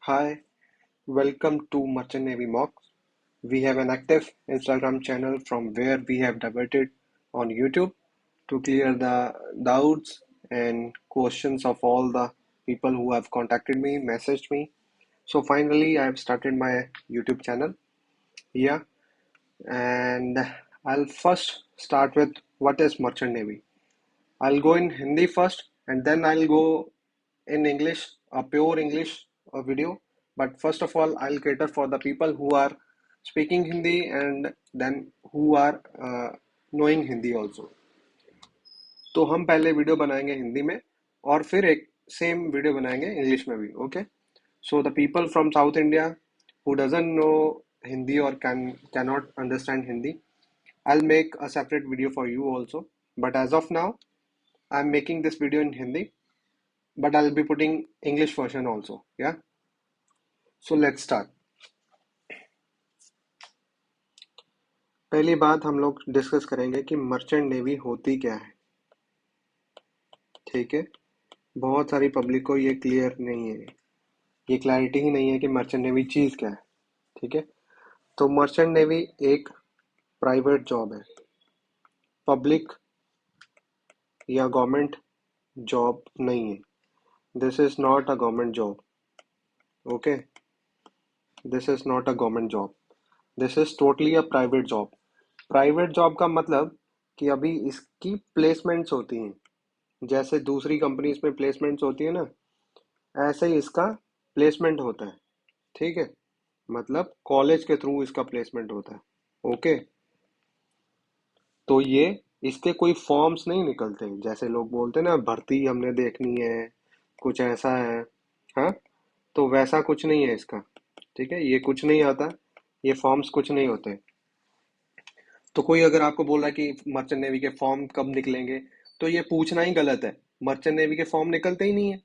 Hi, welcome to Merchant Navy Mocks. We have an active Instagram channel from where we have diverted on YouTube to clear the doubts and questions of all the people who have contacted me, messaged me. So finally, I have started my YouTube channel here, and I'll first start with what is Merchant Navy. I'll go in Hindi first, and then I'll go in English, a pure English video. But first of all, I'll cater for the people who are speaking Hindi and then who are knowing Hindi also. तो हम पहले video बनाएंगे हिंदी में और फिर एक same video बनाएंगे English में भी. Okay, so the people from South India who doesn't know Hindi or cannot understand Hindi, I'll make a separate video for you also. But as of now, I'm making this video in Hindi, but I'll be putting English version also. Yeah. So let's start. पहली बात हम लोग discuss करेंगे कि merchant navy होती क्या है. ठीक है, बहुत सारी पब्लिक को ये क्लियर नहीं है, ये क्लैरिटी ही नहीं है कि मर्चेंट नेवी चीज़ क्या है. ठीक है, तो मर्चेंट नेवी एक प्राइवेट जॉब है, पब्लिक या गवर्नमेंट जॉब नहीं है. This is not a government job. Okay, this is not a government job. This is totally a private job. Private job का मतलब कि अभी इसकी प्लेसमेंट्स होती हैं, जैसे दूसरी कंपनीज में प्लेसमेंट्स होती है ना, ऐसे ही इसका प्लेसमेंट होता है. ठीक है, मतलब कॉलेज के थ्रू इसका प्लेसमेंट होता है. ओके, तो ये इसके कोई फॉर्म्स नहीं निकलते जैसे लोग बोलते हैं ना, भर्ती हमने देखनी है, कुछ ऐसा है. हाँ, तो वैसा कुछ नहीं है इसका. ठीक है, ये कुछ नहीं आता, ये फॉर्म्स कुछ नहीं होते. तो कोई अगर आपको बोल रहा है कि मर्चेंट नेवी के फॉर्म कब निकलेंगे, तो ये पूछना ही गलत है. मर्चेंट नेवी के फॉर्म निकलते ही नहीं है.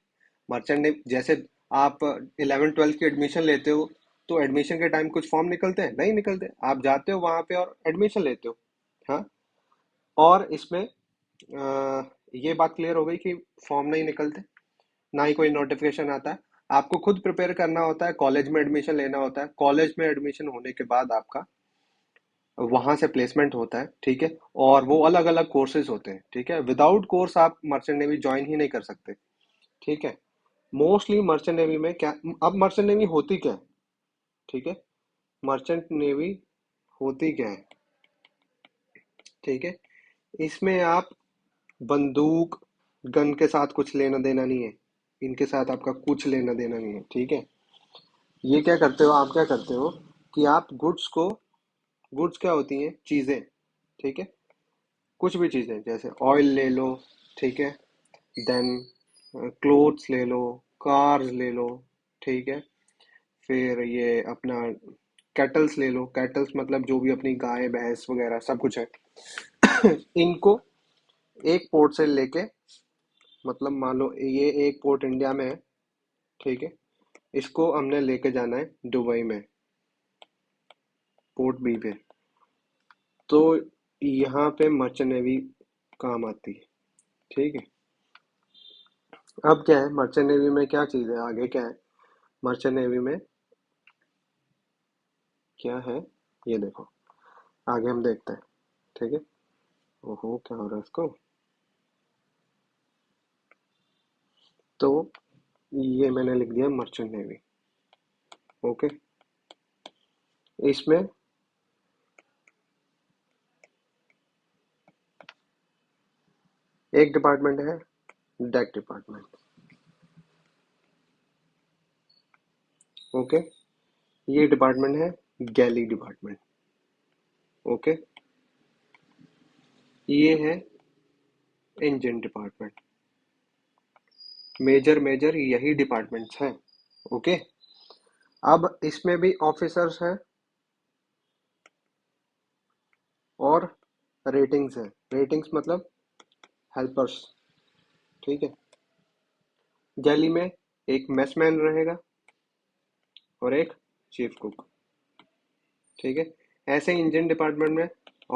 मर्चेंट नेवी जैसे आप 11th 12th की एडमिशन लेते हो, तो एडमिशन के टाइम कुछ फॉर्म निकलते हैं? नहीं निकलते. आप जाते हो वहां पे और एडमिशन लेते हो. हाँ, और इसमें ये बात क्लियर हो गई कि फॉर्म नहीं निकलते, ना ही कोई नोटिफिकेशन आता है. आपको खुद प्रिपेयर करना होता है, कॉलेज में एडमिशन लेना होता है. कॉलेज में एडमिशन होने के बाद आपका वहां से प्लेसमेंट होता है. ठीक है, और वो अलग अलग कोर्सेज होते हैं. ठीक है, विदाउट कोर्स आप मर्चेंट नेवी ज्वाइन ही नहीं कर सकते. ठीक है, मोस्टली मर्चेंट नेवी में क्या, अब मर्चेंट नेवी होती क्या है. ठीक है, मर्चेंट नेवी होती क्या है. ठीक है, इसमें आप बंदूक गन के साथ कुछ लेना देना नहीं है, इनके साथ आपका कुछ लेना देना नहीं है. ठीक है, ये क्या करते हो, आप क्या करते हो कि आप गुड्स क्या होती हैं, चीजें. ठीक है, कुछ भी चीजें, जैसे ऑयल ले लो. ठीक है, देन क्लोथ्स ले लो, कार्स ले लो. ठीक है, फिर ये अपना कैटल्स ले लो. कैटल्स मतलब जो भी अपनी गाय भैंस वगैरह सब कुछ है. इनको एक पोर्ट से लेके, मतलब मान लो ये एक पोर्ट इंडिया में है. ठीक है, इसको हमने लेके जाना है दुबई में, पोर्ट बी पे. तो यहाँ पे मर्चेंट नेवी काम आती है. ठीक है, अब क्या है मर्चेंट नेवी में, क्या चीज़ है आगे, क्या है मर्चेंट नेवी में, क्या है ये देखो, आगे हम देखते हैं. ठीक है, ओहो क्या हो रहा है इसको. तो ये मैंने लिख दिया मर्चेंट नेवी. ओके, इसमें एक डिपार्टमेंट है डेक डिपार्टमेंट. ओके, ये डिपार्टमेंट है गैली डिपार्टमेंट. ओके, ये है इंजन डिपार्टमेंट. मेजर मेजर यही डिपार्टमेंट्स हैं. ओके, अब इसमें भी ऑफिसर्स हैं और रेटिंग्स हैं. रेटिंग्स मतलब हेल्पर्स. ठीक है, गैली में एक मेसमैन रहेगा और एक चीफ कुक. ठीक है, ऐसे इंजन डिपार्टमेंट में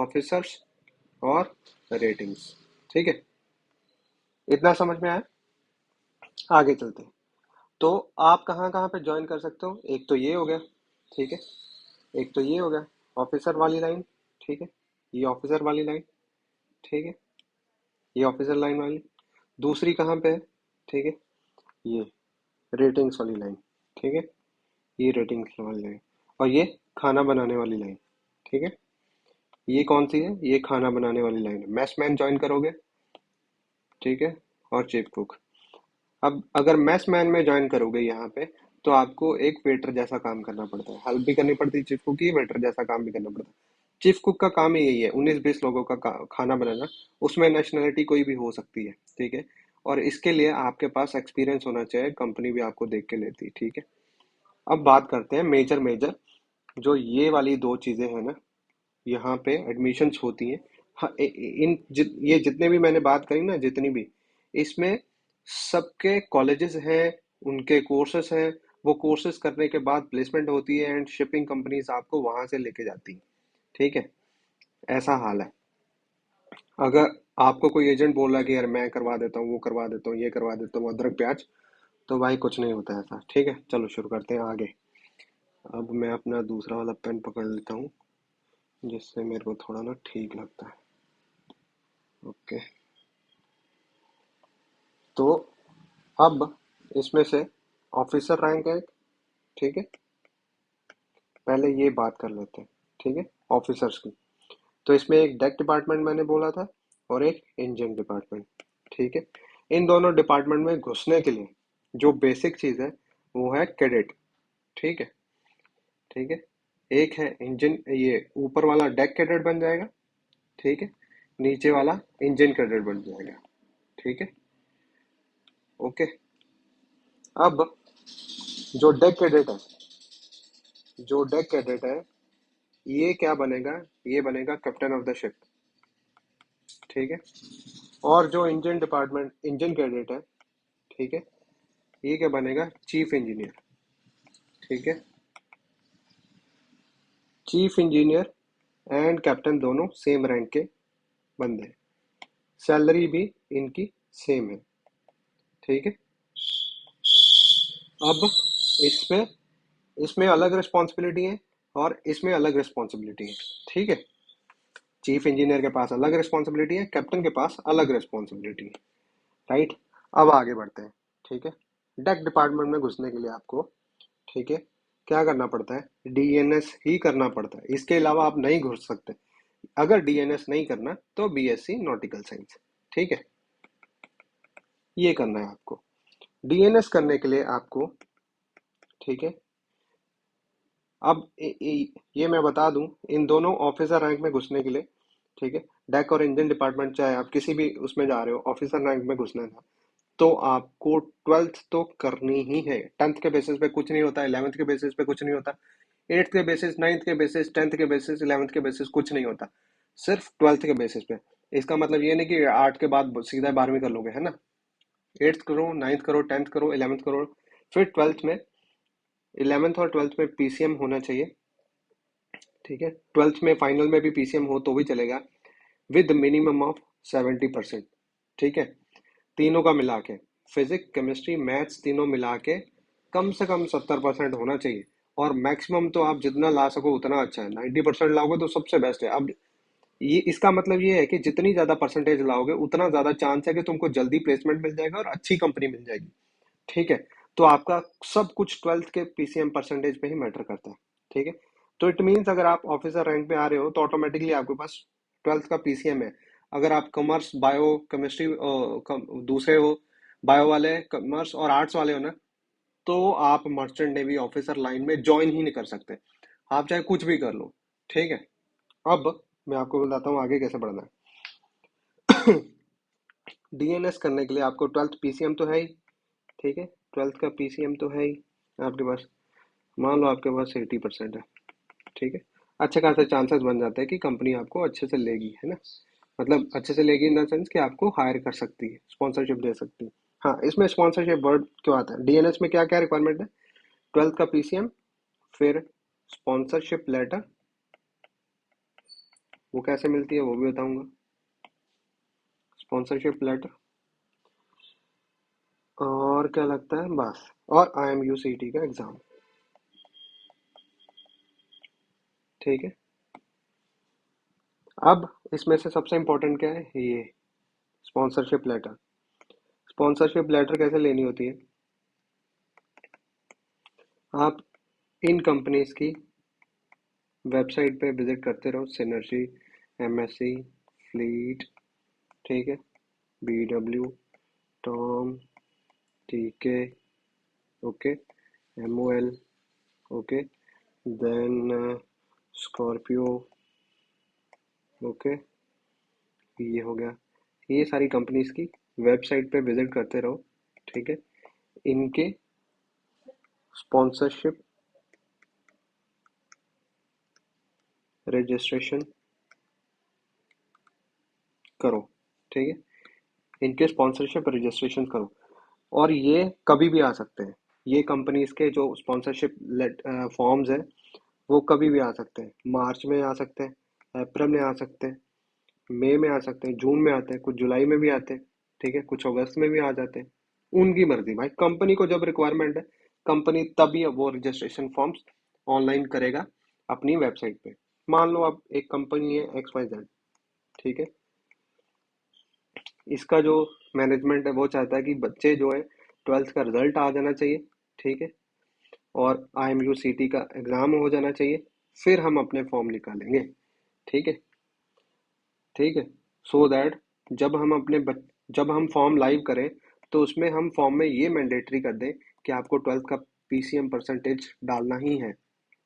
ऑफिसर्स और रेटिंग्स. ठीक है, इतना समझ में आया. आगे चलते हैं. तो आप कहाँ कहाँ पे ज्वाइन कर सकते हो, एक तो ये हो गया, ठीक है, एक तो ये हो गया ऑफिसर वाली लाइन, ठीक है, ये ऑफिसर वाली लाइन, ठीक है, ये ऑफिसर लाइन वाली। दूसरी कहाँ पे है, ठीक है, ये रेटिंग्स वाली लाइन, ठीक है, ये रेटिंग्स वाली लाइन, और ये खाना बनाने वाली लाइन, ठीक है। ये कौन सी है, ये खाना बनाने वाली लाइन है, मैस मैन ज्वाइन करोगे, ठीक है, और चीफ कुक। अब अगर मैस मैन में ज्वाइन करोगे यहाँ पे, तो आपको एक वेटर जैसा काम करना पड़ता है, हेल्प भी करनी पड़ती है चीफ कुक की, वेटर जैसा काम भी करना पड़ता है। चीफ कुक का काम ही यही है, 19-20 लोगों का खाना बनाना। उसमें नेशनलिटी कोई भी हो सकती है, ठीक है, और इसके लिए आपके पास एक्सपीरियंस होना चाहिए, कंपनी भी आपको देख के लेती है, ठीक है। अब बात करते हैं मेजर मेजर, जो ये वाली दो चीजें हैं ना, यहाँ पे एडमिशन्स होती हैं। हाँ, ये जितने भी मैंने बात करी ना, जितनी भी, इसमें सबके कॉलेजेस हैं, उनके कोर्सेस हैं, वो कोर्सेस करने के बाद प्लेसमेंट होती है एंड शिपिंग कंपनीज आपको वहां से लेके जाती हैं, ठीक है। ऐसा हाल है। अगर आपको कोई एजेंट बोल रहा है कि यार मैं करवा देता हूँ, वो करवा देता हूँ, ये करवा देता हूँ, अदरक प्याज, तो भाई कुछ नहीं होता ऐसा, ठीक है। चलो शुरू करते हैं आगे। अब मैं अपना दूसरा वाला पेन पकड़ लेता हूँ, जिससे मेरे को थोड़ा ना ठीक लगता है। ओके। तो अब इसमें से ऑफिसर रैंक है, ठीक है, पहले ये बात कर लेते हैं, ठीक है, ऑफिसर्स की। तो इसमें एक डेक डिपार्टमेंट मैंने बोला था, और एक इंजन डिपार्टमेंट, ठीक है। इन दोनों डिपार्टमेंट में घुसने के लिए जो बेसिक चीज है, वो है कैडेट, ठीक है, ठीक है। एक है इंजन, ये ऊपर वाला डेक कैडेट बन जाएगा, ठीक है, नीचे वाला इंजन कैडेट बन जाएगा, ठीक है, ओके। अब जो डेक कैडेट है, जो डेक कैडेट है, ये क्या बनेगा, ये बनेगा कैप्टन ऑफ द शिप, ठीक है। और जो इंजन डिपार्टमेंट इंजन कैडेट है, ठीक है, ये क्या बनेगा, चीफ इंजीनियर, ठीक है। चीफ इंजीनियर एंड कैप्टन दोनों सेम रैंक के बंदे हैं, सैलरी भी इनकी सेम है, ठीक है। अब इसमें इसमें अलग रिस्पॉन्सिबिलिटी है, और इसमें अलग रिस्पॉन्सिबिलिटी है, ठीक है। चीफ इंजीनियर के पास अलग रिस्पॉन्सिबिलिटी है, कैप्टन के पास अलग रिस्पॉन्सिबिलिटी है, राइट। अब आगे बढ़ते हैं, ठीक है। डेक डिपार्टमेंट में घुसने के लिए आपको, ठीक है, क्या करना पड़ता है, डीएनएस ही करना पड़ता है, इसके अलावा आप नहीं घुस सकते। अगर डीएनएस नहीं करना तो बीएससी नॉटिकल साइंस, ठीक है, ये करना है आपको। डीएनएस करने के लिए आपको, ठीक है, अब ये मैं बता दूं, इन दोनों ऑफिसर रैंक में घुसने के लिए, ठीक है, डेक और इंजन डिपार्टमेंट, चाहे आप किसी भी उसमें जा रहे हो, ऑफिसर रैंक में घुसना था, तो आपको 12th तो करनी ही है। 10th के बेसिस पे कुछ नहीं होता, 11th के बेसिस पे कुछ नहीं होता, 8th के बेसिस, 9th के बेसिस, 10th के बेसिस, 11th के बेसिस कुछ नहीं होता, सिर्फ 12th के बेसिस पे। इसका मतलब ये नहीं कि 8 के बाद सीधा 12वीं कर लोगे, है ना। 8th करो, 9th करो, 10th करो, 11th करो, फिर 12th में, 11th और 12th में पीसीएम होना चाहिए, ठीक है। 12th में फाइनल में भी पीसीएम हो तो भी चलेगा, विद मिनिमम ऑफ 70%, ठीक है। तीनों का मिला के, फिजिक्स केमिस्ट्री मैथ्स तीनों मिला के कम से कम 70% होना चाहिए। और मैक्सिमम तो आप जितना ला सको उतना अच्छा है, 90% लाओगे तो सबसे बेस्ट है। अब ये इसका मतलब ये है कि जितनी ज्यादा परसेंटेज लाओगे उतना ज्यादा चांस है कि तुमको जल्दी प्लेसमेंट मिल जाएगा और अच्छी कंपनी मिल जाएगी, ठीक है। तो आपका सब कुछ 12th के पीसीएम परसेंटेज पे ही मैटर करता है, ठीक है। तो इट मीन्स अगर आप ऑफिसर रैंक पे आ रहे हो तो ऑटोमेटिकली आपके पास 12th का पीसीएम है। अगर आप कॉमर्स बायो केमिस्ट्री दूसरे हो, बायो वाले कॉमर्स और आर्ट्स वाले हो ना, तो आप मर्चेंट नेवी ऑफिसर लाइन में ज्वाइन ही नहीं कर सकते, आप चाहे कुछ भी कर लो, ठीक है। अब मैं आपको बताता हूँ आगे कैसे बढ़ना है। डीएनएस करने के लिए आपको 12th पीसीएम तो है ही, ठीक है, 12th का पीसीएम तो है ही आपके पास। मान लो आपके पास 80% है, ठीक है, अच्छे खासे चांसेस बन जाते हैं कि कंपनी आपको अच्छे से लेगी, है ना। मतलब अच्छे से लेगी इन द सेंस कि आपको हायर कर सकती है, स्पॉन्सरशिप दे सकती है। हाँ, इसमें स्पॉन्सरशिप वर्ड क्यों आता है, डीएनएस में क्या क्या रिक्वायरमेंट है, 12th का पीसीएम, फिर स्पॉन्सरशिप लेटर, वो कैसे मिलती है वो भी बताऊंगा, स्पॉन्सरशिप लेटर, और क्या लगता है, बस, और IMUCT का एग्जाम। ठीक है। अब इसमें से सबसे इम्पोर्टेंट क्या है, ये स्पॉन्सरशिप लेटर। स्पॉन्सरशिप लेटर कैसे लेनी होती है, आप इन कंपनीज की वेबसाइट पे विजिट करते रहो, सिनर्जी, MSC, फ्लीट, ठीक है, BW, Tom, TK, okay, MOL, okay, then Scorpio, okay, ये हो गया। ये सारी कंपनीज की वेबसाइट पे विजिट करते रहो, ठीक है, इनके स्पॉन्सरशिप रजिस्ट्रेशन करो, ठीक है, इनके स्पॉन्सरशिप रजिस्ट्रेशन करो। और ये कभी भी आ सकते हैं, ये कंपनीज के जो स्पॉन्सरशिप फॉर्म्स हैं वो कभी भी आ सकते हैं, मार्च में आ सकते हैं, अप्रैल में आ सकते हैं, मई में आ सकते हैं, जून में आते हैं, कुछ जुलाई में भी आते हैं, ठीक है, कुछ अगस्त में भी आ जाते हैं। उनकी मर्जी भाई, कंपनी को जब रिक्वायरमेंट है कंपनी तभी वो रजिस्ट्रेशन फॉर्म्स ऑनलाइन करेगा अपनी वेबसाइट पे। मान लो अब एक कंपनी है XYZ, ठीक है, इसका जो मैनेजमेंट है वो चाहता है कि बच्चे जो है 12th का रिजल्ट आ जाना चाहिए, ठीक है, और IMUCT का एग्जाम हो जाना चाहिए, फिर हम अपने फॉर्म निकालेंगे, ठीक है, ठीक है, सो दैट जब हम जब हम फॉर्म लाइव करें तो उसमें हम फॉर्म में ये मैंडेटरी कर दें कि आपको 12th का PCM परसेंटेज डालना ही है,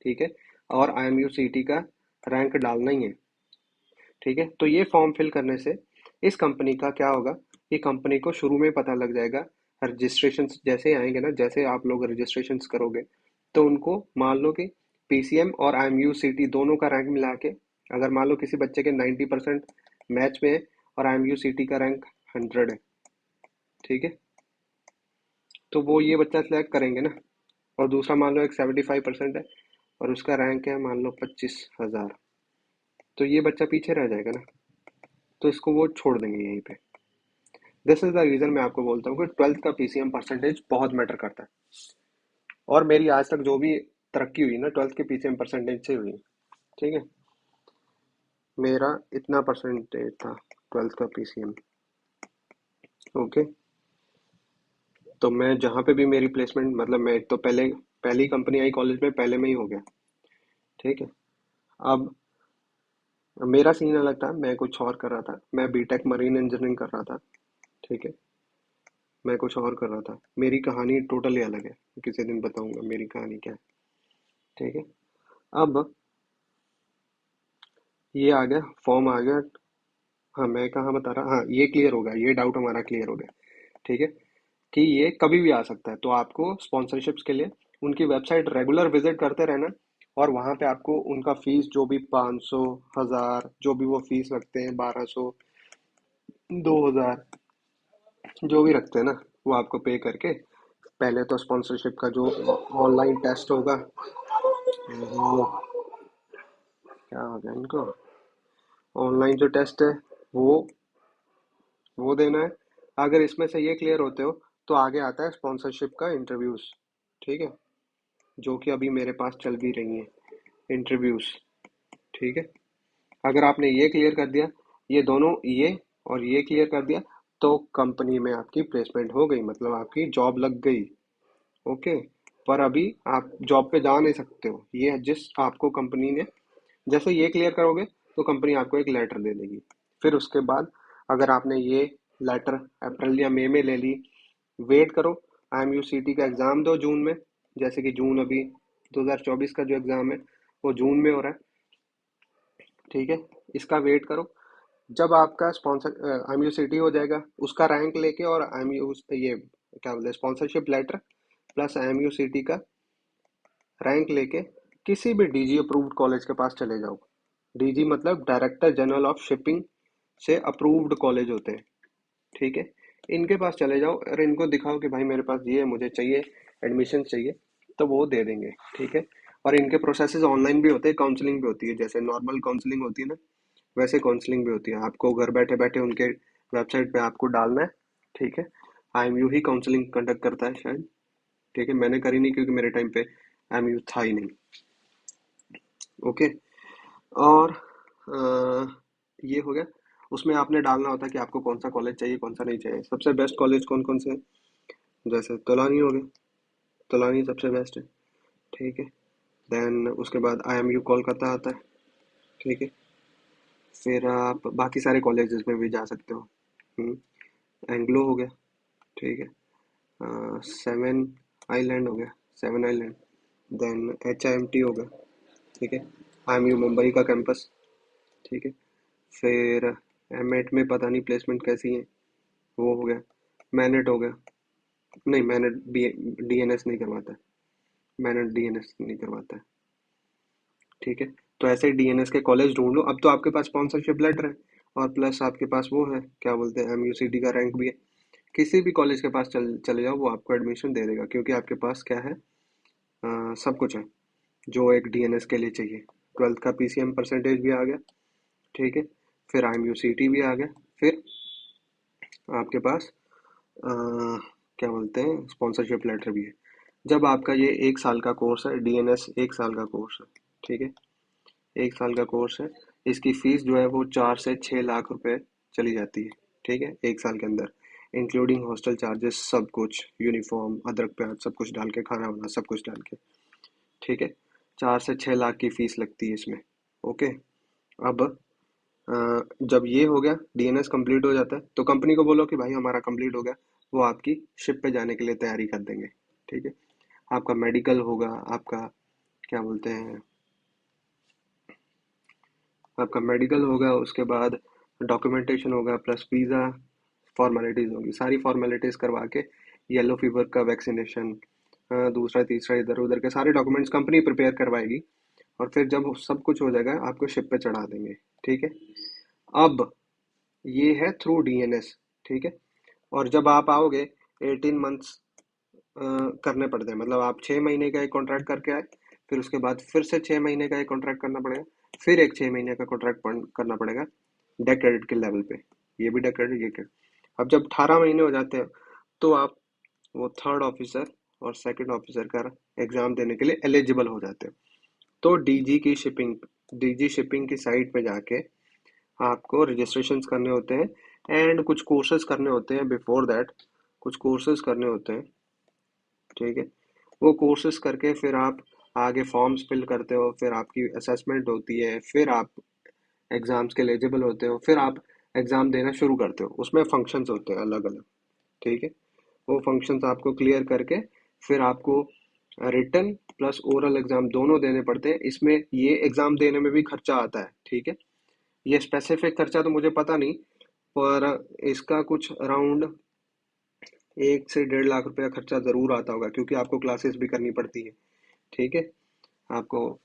ठीक है, और IMUCT का रैंक डालना ही है, ठीक है। तो ये फॉर्म फिल करने से इस कंपनी का क्या होगा, ये कंपनी को शुरू में पता लग जाएगा, रजिस्ट्रेशन जैसे आएंगे ना, जैसे आप लोग रजिस्ट्रेशन करोगे तो उनको मान लो कि PCM और IMUCT दोनों का रैंक मिला के, अगर मान लो किसी बच्चे के 90% मैच में है और IMUCT का रैंक 100 है, ठीक है, तो वो ये बच्चा सिलेक्ट करेंगे ना। और दूसरा मान लो एक 75% है और उसका रैंक है मान लो 25,000, तो ये बच्चा पीछे रह जाएगा ना, तो इसको वो छोड़ देंगे यहीं पे। दिस इज द रीजन मैं आपको बोलता हूँ कि 12th का PCM परसेंटेज बहुत मैटर करता है। और मेरी आज तक जो भी तरक्की हुई ना 12th के PCM परसेंटेज से हुई, ठीक है, मेरा इतना परसेंटेज था 12th का PCM, ओके, तो मैं जहाँ पे भी मेरी प्लेसमेंट, मतलब मैं तो पहली कंपनी आई कॉलेज में पहले में ही हो गया, ठीक है। अब मेरा सीन अलग था, मैं कुछ और कर रहा था, मैं बीटेक मरीन इंजीनियरिंग कर रहा था, ठीक है, मैं कुछ और कर रहा था, मेरी कहानी टोटली अलग है, किसी दिन बताऊंगा मेरी कहानी क्या है, ठीक है। अब ये आ गया, फॉर्म आ गया। हाँ, मैं कहाँ बता रहा, हाँ ये क्लियर हो गया, ये डाउट हमारा क्लियर हो गया, ठीक है, कि ये कभी भी आ सकता है। तो आपको स्पॉन्सरशिप्स के लिए उनकी वेबसाइट रेगुलर विजिट करते रहना, और वहाँ पे आपको उनका फीस जो भी 500, 1000, जो भी वो फीस रखते हैं, 1200, 2000, जो भी रखते हैं ना, वो आपको पे करके पहले तो स्पॉन्सरशिप का जो ऑनलाइन टेस्ट होगा, वो क्या हो गया इनको, ऑनलाइन जो टेस्ट है वो वो देना है। अगर इसमें से ये क्लियर होते हो तो आगे आता है स्पॉन्सरशिप का इंटरव्यूज, ठीक है, जो कि अभी मेरे पास चल भी रही हैं इंटरव्यूज, ठीक है। अगर आपने ये क्लियर कर दिया, ये दोनों, ये और ये क्लियर कर दिया, तो कंपनी में आपकी प्लेसमेंट हो गई, मतलब आपकी जॉब लग गई, ओके। पर अभी आप जॉब पे जा नहीं सकते हो, ये जिस आपको कंपनी ने, जैसे ये क्लियर करोगे तो कंपनी आपको एक लेटर दे देगी। फिर उसके बाद अगर आपने ये लेटर अप्रैल या मई में ले ली, वेट करो, IMUCT का एग्ज़ाम दो जून में, जैसे कि जून अभी 2024 का जो एग्ज़ाम है वो जून में हो रहा है, ठीक है, इसका वेट करो। जब आपका स्पॉन्सर IMUCT हो जाएगा, उसका रैंक लेके, और IMU ये क्या बोलते हैं, स्पॉन्सरशिप लेटर प्लस IMUCT का रैंक लेके किसी भी DG अप्रूव्ड कॉलेज के पास चले जाओ। DG मतलब डायरेक्टर जनरल ऑफ शिपिंग से अप्रूव्ड कॉलेज होते हैं, ठीक है, इनके पास चले जाओ और इनको दिखाओ कि भाई मेरे पास ये है, मुझे चाहिए, एडमिशन चाहिए, तो वो दे देंगे, ठीक है। और इनके प्रोसेसेस ऑनलाइन भी होते हैं, काउंसलिंग भी होती है, जैसे नॉर्मल काउंसलिंग होती है ना, वैसे काउंसलिंग भी होती है, आपको घर बैठे बैठे उनके वेबसाइट पे आपको डालना है, ठीक है, आईएमयू ही काउंसलिंग कंडक्ट करता है शायद। ठीक है, मैंने करी नहीं क्योंकि मेरे टाइम पे आईएमयू था ही नहीं। ओके। और ये हो गया। उसमें आपने डालना होता है कि आपको कौन सा कॉलेज चाहिए कौन सा नहीं चाहिए। सबसे बेस्ट कॉलेज कौन कौन से हैं? जैसे तोलानी हो गया, तोलानी सबसे बेस्ट है। ठीक है। देन उसके बाद आईएमयू कोलकाता आता है। ठीक है। फिर आप बाकी सारे कॉलेजेस में भी जा सकते हो। एंग्लो हो गया। ठीक है। सेवन आइलैंड हो गया, सेवन आइलैंड। देन HIMT हो गया। ठीक है। आईएमयू मुंबई का कैंपस। ठीक है। फिर एमएट में पता नहीं प्लेसमेंट कैसी है, वो हो गया। मैनेट हो गया। नहीं, मैनेट डीएनएस नहीं करवाता है। मैनेट डीएनएस नहीं करवाता है। ठीक है। तो ऐसे डीएनएस के कॉलेज ढूंढ लो। अब तो आपके पास स्पॉन्सरशिप लेटर है, और प्लस आपके पास वो है, क्या बोलते हैं, एमयूसीडी का रैंक भी है। किसी भी कॉलेज के पास चले जाओ, वो आपको एडमिशन दे देगा, क्योंकि आपके पास क्या है, सब कुछ है जो एक डीएनएस के लिए चाहिए। ट्वेल्थ का पीसीएम परसेंटेज भी आ गया। ठीक है। फिर IMUCT भी आ गया। फिर आपके पास अ, क्या बोलते हैं, स्पॉन्सरशिप लेटर भी है। जब आपका ये 1 साल का कोर्स है, डीएनएस 1 साल का कोर्स है। ठीक है। 1 साल का कोर्स है। इसकी फीस जो है वो 4 से 6 लाख रुपए चली जाती है। ठीक है, 1 साल के अंदर, इंक्लूडिंग हॉस्टल चार्जेस, सब कुछ, यूनिफॉर्म, अदरक प्याज, सब कुछ डाल के, खाना वाना सब कुछ डाल के। ठीक है। 4 से 6 लाख की फीस लगती है इसमें। ओके। अब जब ये हो गया, डीएनएस कंप्लीट हो जाता है, तो कंपनी को बोलो कि भाई हमारा कंप्लीट हो गया। वो आपकी शिप पे जाने के लिए तैयारी कर देंगे। ठीक है। आपका मेडिकल होगा, आपका क्या बोलते हैं, आपका मेडिकल होगा, उसके बाद डॉक्यूमेंटेशन होगा, प्लस वीज़ा फॉर्मेलिटीज़ होगी, सारी फॉर्मेलिटीज़ करवा के, येलो फीवर का वैक्सीनेशन, दूसरा तीसरा इधर उधर के सारे डॉक्यूमेंट्स कंपनी प्रिपेयर करवाएगी। और फिर जब सब कुछ हो जाएगा, आपको शिप पे चढ़ा देंगे। ठीक है। अब ये है थ्रू डीएनएस। ठीक है। और जब आप आओगे, 18 मंथ्स करने पड़ते हैं। मतलब आप 6 महीने का एक कॉन्ट्रैक्ट करके आए, फिर उसके बाद फिर से 6 महीने का एक कॉन्ट्रैक्ट करना पड़ेगा, फिर एक 6 महीने का कॉन्ट्रैक्ट करना पड़ेगा डेक क्रेडिट के लेवल पे। ये भी डेक क्रेडिट, ये क्रेडिट। अब जब 18 महीने हो जाते हैं, तो आप वो थर्ड ऑफिसर और सेकंड ऑफिसर का एग्जाम देने के लिए एलिजिबल हो जाते हैं। तो डीजी शिपिंग की साइट पे जाके आपको रजिस्ट्रेशंस करने होते हैं, एंड कुछ कोर्सेज करने होते हैं बिफोर दैट। कुछ कोर्सेज करने होते हैं। ठीक है। वो कोर्सेज करके फिर आप आगे फॉर्म्स फिल करते हो, फिर आपकी असेसमेंट होती है, फिर आप एग्जाम्स के एलिजिबल होते हो, फिर आप एग्जाम देना शुरू करते हो। उसमें फंक्शंस होते हैं अलग अलग। ठीक है। वो फंक्शंस आपको क्लियर करके फिर आपको रिटन प्लस ओरल एग्जाम दोनों देने पड़ते हैं। इसमें ये एग्जाम देने में भी खर्चा आता है। ठीक है। ये स्पेसिफिक खर्चा तो मुझे पता नहीं, पर इसका कुछ अराउंड 1 से 1.5 लाख रुपए का खर्चा ज़रूर आता होगा, क्योंकि आपको क्लासेस भी करनी पड़ती है। ठीक है। आपको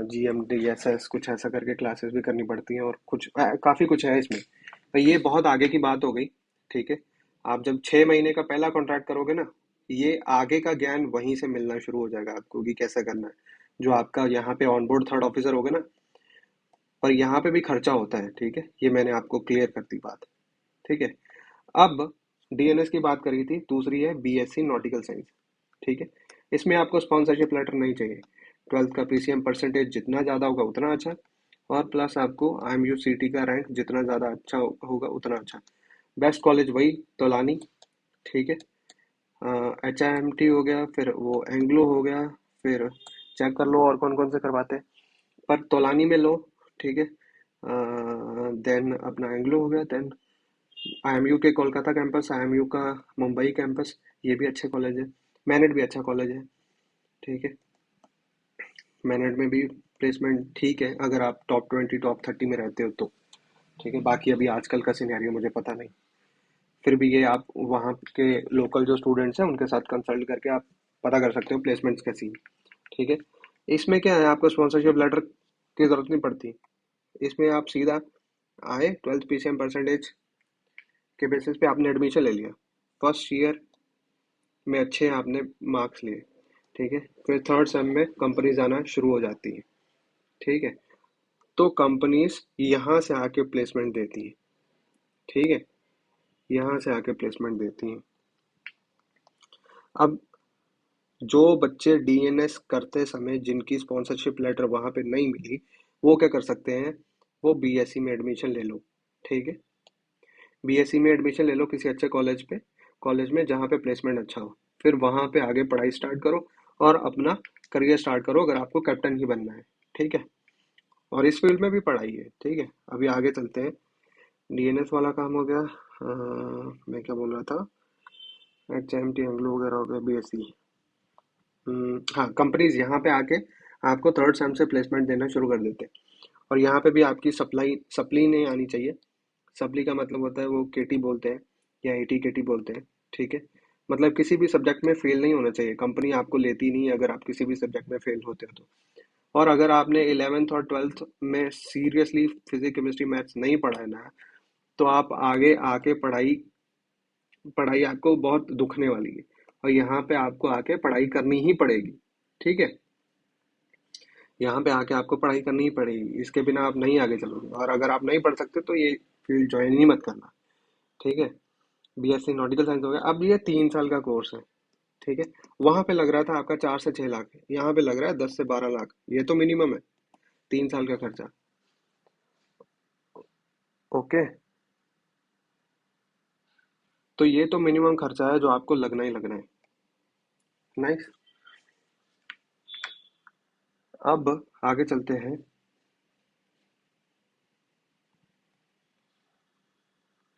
GMDSS कुछ ऐसा करके क्लासेस भी करनी पड़ती हैं, और कुछ काफ़ी कुछ है इसमें। तो ये बहुत आगे की बात हो गई। ठीक है। आप जब 6 महीने का पहला कॉन्ट्रैक्ट करोगे ना, ये आगे का ज्ञान वहीं से मिलना शुरू हो जाएगा आपको कि कैसा करना है। जो आपका यहाँ पे ऑनबोर्ड थर्ड ऑफिसर होगा ना, पर यहाँ पे भी खर्चा होता है। ठीक है। ये मैंने आपको क्लियर कर दी बात। ठीक है। अब डीएनएस की बात करी थी, दूसरी है BSc नॉटिकल साइंस। ठीक है। इसमें आपको स्पॉन्सरशिप लेटर नहीं चाहिए। ट्वेल्थ का पीसीएम परसेंटेज जितना ज़्यादा होगा उतना अच्छा, और प्लस आपको IMUCT का रैंक जितना ज़्यादा अच्छा होगा उतना अच्छा। बेस्ट कॉलेज वही तोलानी। ठीक है। HIMT हो गया, फिर वो एंग्लो हो गया। फिर चेक कर लो और कौन कौन से करवाते हैं, पर तोलानी में लो। ठीक है। देन अपना एंग्लो हो गया। देन IMU के कोलकाता कैंपस, IMU का मुंबई कैंपस, ये भी अच्छे कॉलेज है। मैनेट भी अच्छा कॉलेज है। ठीक है। मैनेट में भी प्लेसमेंट ठीक है, अगर आप टॉप 20 टॉप 30 में रहते हो तो। ठीक है। बाकी अभी आजकल का सिनेरियो मुझे पता नहीं। फिर भी ये आप वहाँ के लोकल जो स्टूडेंट्स हैं उनके साथ कंसल्ट करके आप पता कर सकते हो प्लेसमेंट्स कैसी हैं। ठीक है। इसमें क्या है, आपको स्पॉन्सरशिप लेटर की ज़रूरत नहीं पड़ती। इसमें आप सीधा आए, ट्वेल्थ पीसीएम परसेंटेज के बेसिस पे आपने एडमिशन ले लिया, फर्स्ट ईयर में अच्छे आपने मार्क्स लिए। ठीक है। फिर थर्ड सेम में कंपनीज आना शुरू हो जाती है। ठीक है। तो कंपनीज यहाँ से आके प्लेसमेंट देती है। ठीक है। यहाँ से आके प्लेसमेंट देती हैं। अब जो बच्चे डीएनएस करते समय जिनकी स्पॉन्सरशिप लेटर वहां पे नहीं मिली, वो क्या कर सकते हैं, वो बीएससी में एडमिशन ले लो। ठीक है, बीएससी में एडमिशन ले लो किसी अच्छे कॉलेज में जहाँ पे प्लेसमेंट अच्छा हो। फिर वहां पे आगे पढ़ाई स्टार्ट करो और अपना करियर स्टार्ट करो अगर आपको कैप्टन ही बनना है। ठीक है, और इस फील्ड में भी पढ़ाई है। ठीक है, अभी आगे चलते हैं। डीएनएस वाला काम हो गया। मैं क्या बोल रहा था, एचएमटी एंग्लो वगैरह हो गया, बीएससी। हाँ, कंपनीज यहाँ पे आके आपको थर्ड सेम से प्लेसमेंट देना शुरू कर देते हैं। और यहाँ पे भी आपकी सप्ली नहीं आनी चाहिए। सप्ली का मतलब होता है वो केटी बोलते हैं या एटी केटी बोलते हैं। ठीक है, मतलब किसी भी सब्जेक्ट में फेल नहीं होना चाहिए, कंपनी आपको लेती नहीं है अगर आप किसी भी सब्जेक्ट में फेल होते हो तो। और अगर आपने 11th और 12th में सीरियसली फिजिक्स केमिस्ट्री मैथ्स नहीं पढ़ा है ना, तो आप आगे आके पढ़ाई पढ़ाई आपको बहुत दुखने वाली है। और यहाँ पे आपको आके पढ़ाई करनी ही पड़ेगी। ठीक है, यहाँ पे आके आपको पढ़ाई करनी ही पड़ेगी, इसके बिना आप नहीं आगे चलोगे। और अगर आप नहीं पढ़ सकते तो ये फील्ड ज्वाइन ही मत करना। ठीक है, बीएससी नॉटिकल साइंस हो गया। अब ये 3 साल का कोर्स है। ठीक है, वहां पे लग रहा था आपका 4 से 6 लाख, यहाँ पे लग रहा है 10 से 12 लाख, ये तो मिनिमम है 3 साल का खर्चा। ओके, तो ये तो मिनिमम खर्चा है जो आपको लगना ही लगना है। नाइस। अब आगे चलते हैं।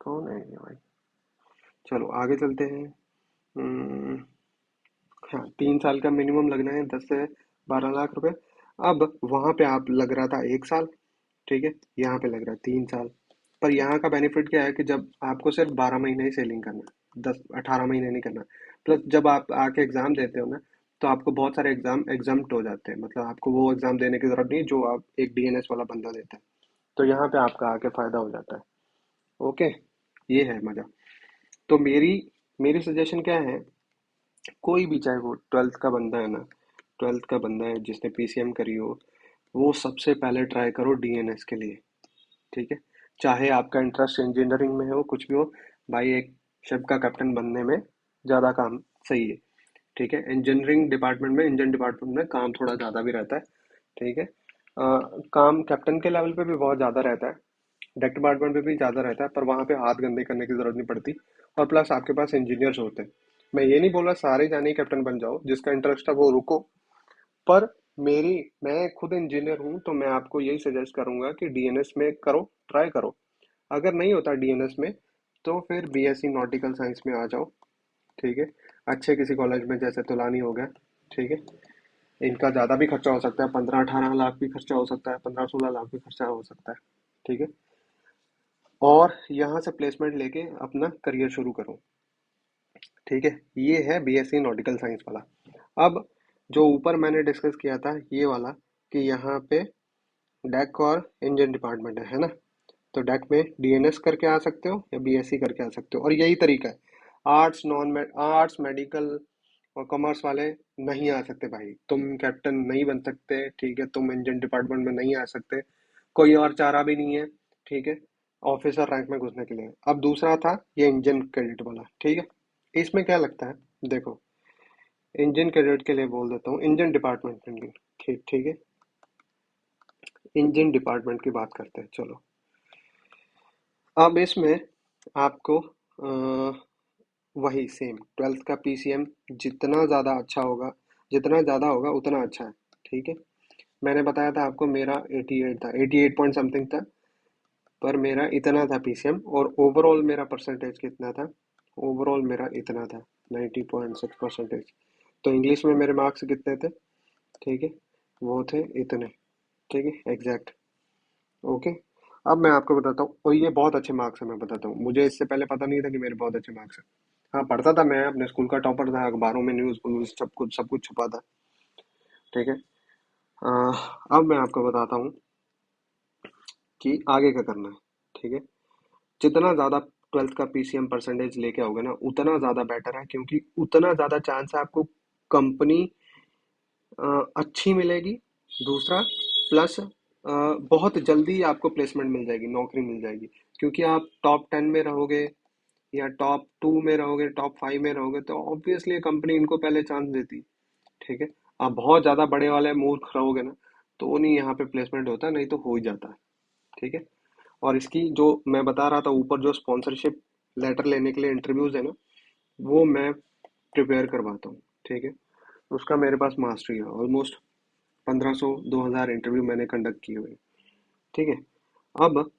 कौन है ये भाई? चलो आगे चलते हैं। हम्म, हाँ, 3 साल का मिनिमम लगना है, 10 से 12 लाख रुपए। अब वहां पे आप लग रहा था 1 साल। ठीक है, यहाँ पे लग रहा है 3 साल। पर यहाँ का बेनिफिट क्या है कि जब आपको सिर्फ 12 महीने ही सेलिंग करना है, 18 महीने नहीं करना। प्लस जब आप आके एग्जाम देते हो ना, तो आपको बहुत सारे एग्जाम एग्जाम्प्ट हो जाते हैं, मतलब आपको वो एग्जाम देने की जरूरत नहीं जो आप एक डीएनएस वाला बंदा देता है। तो यहाँ पे आपका आके फायदा हो जाता है। ओके, ये है मजा। तो मेरी मेरी सजेशन क्या है, कोई भी चाहे वो ट्वेल्थ का बंदा है ना, ट्वेल्थ का बंदा है जिसने पीसीएम करी हो, वो सबसे पहले ट्राई करो डीएनएस के लिए। ठीक है, चाहे आपका इंटरेस्ट इंजीनियरिंग में हो कुछ भी हो, भाई एक शिप का कैप्टन बनने में ज़्यादा काम सही है। ठीक है, इंजन डिपार्टमेंट में काम थोड़ा ज़्यादा भी रहता है। ठीक है, काम कैप्टन के लेवल पे भी बहुत ज़्यादा रहता है, डेक डिपार्टमेंट पे भी ज़्यादा रहता है, पर वहाँ पे हाथ गंदे करने की ज़रूरत नहीं पड़ती। और प्लस आपके पास इंजीनियर्स होते हैं। मैं ये नहीं बोल रहा सारे जाने ही कैप्टन बन जाओ, जिसका इंटरेस्ट है वो रुको। पर मेरी मैं खुद इंजीनियर हूँ तो मैं आपको यही सजेस्ट करूंगा कि डीएनएस में करो, ट्राई करो। अगर नहीं होता डीएनएस में, तो फिर बीएससी नॉटिकल साइंस में आ जाओ। ठीक है, अच्छे किसी कॉलेज में जैसे तुलानी हो गया। ठीक है, इनका ज़्यादा भी खर्चा हो सकता है, 15-18 लाख भी खर्चा हो सकता है, 15-16 लाख भी खर्चा हो सकता है। ठीक है, और यहाँ से प्लेसमेंट लेके अपना करियर शुरू करो। ठीक है, ये है बीएससी नॉटिकल साइंस वाला। अब जो ऊपर मैंने डिस्कस किया था ये वाला, कि यहाँ पे डेक और इंजन डिपार्टमेंट है ना, तो डेक में डीएनएस करके आ सकते हो या बीएससी करके आ सकते हो, और यही तरीका है। आर्ट्स मेडिकल और कॉमर्स वाले नहीं आ सकते भाई, तुम कैप्टन नहीं बन सकते। ठीक है, तुम इंजन डिपार्टमेंट में नहीं आ सकते, कोई और चारा भी नहीं है। ठीक है, ऑफिसर रैंक में घुसने के लिए। अब दूसरा था ये इंजन क्रेडिट वाला। ठीक है, इसमें क्या लगता है, देखो, इंजन क्रेडिट के लिए बोल देता हूँ, इंजन डिपार्टमेंट के लिए। ठीक ठीक है, इंजन डिपार्टमेंट की बात करते हैं चलो। अब इसमें आपको वही सेम ट्वेल्थ का पीसीएम जितना ज़्यादा अच्छा होगा, जितना ज़्यादा होगा उतना अच्छा है। ठीक है, मैंने बताया था आपको मेरा 88 था, 88 पॉइंट समथिंग था, पर मेरा इतना था पीसीएम। और ओवरऑल मेरा परसेंटेज कितना था, ओवरऑल मेरा इतना था, 90.6%। तो इंग्लिश में मेरे मार्क्स कितने थे, ठीक है, वो थे इतने। ठीक है, एग्जैक्ट। ओके, अब मैं आपको बताता हूँ, और ये बहुत अच्छे मार्क्स है, मैं बताता हूँ, मुझे इससे पहले पता नहीं था कि मेरे बहुत अच्छे मार्क्स हैं। हाँ, पढ़ता था, मैं अपने स्कूल का टॉपर था, अखबारों में न्यूज़ व्यूज़ सब कुछ छपा था। ठीक है, अब मैं आपको बताता हूँ कि आगे क्या करना है। ठीक है, जितना ज़्यादा ट्वेल्थ का पीसीएम परसेंटेज लेके आओगे ना, उतना ज़्यादा बेटर है, क्योंकि उतना ज़्यादा चांस है आपको कंपनी अच्छी मिलेगी। दूसरा, प्लस बहुत जल्दी आपको प्लेसमेंट मिल जाएगी, नौकरी मिल जाएगी, क्योंकि आप टॉप 10 में रहोगे। या टॉप 2 में रहोगे, टॉप 5 में रहोगे, तो ऑब्वियसली कंपनी इनको पहले चांस देती। ठीक है। आप बहुत ज्यादा बड़े वाले मूर्ख रहोगे ना, तो नहीं यहाँ पे प्लेसमेंट होता, नहीं तो हो ही जाता है। ठीक है। और इसकी जो मैं बता रहा था ऊपर, जो स्पॉन्सरशिप लेटर लेने के लिए इंटरव्यूज है ना, वो मैं प्रिपेयर करवाता हूँ। ठीक है। उसका मेरे पास मास्टरी है, ऑलमोस्ट 1500-2000 इंटरव्यू मैंने कंडक्ट किए हुए हैं। ठीक है। अब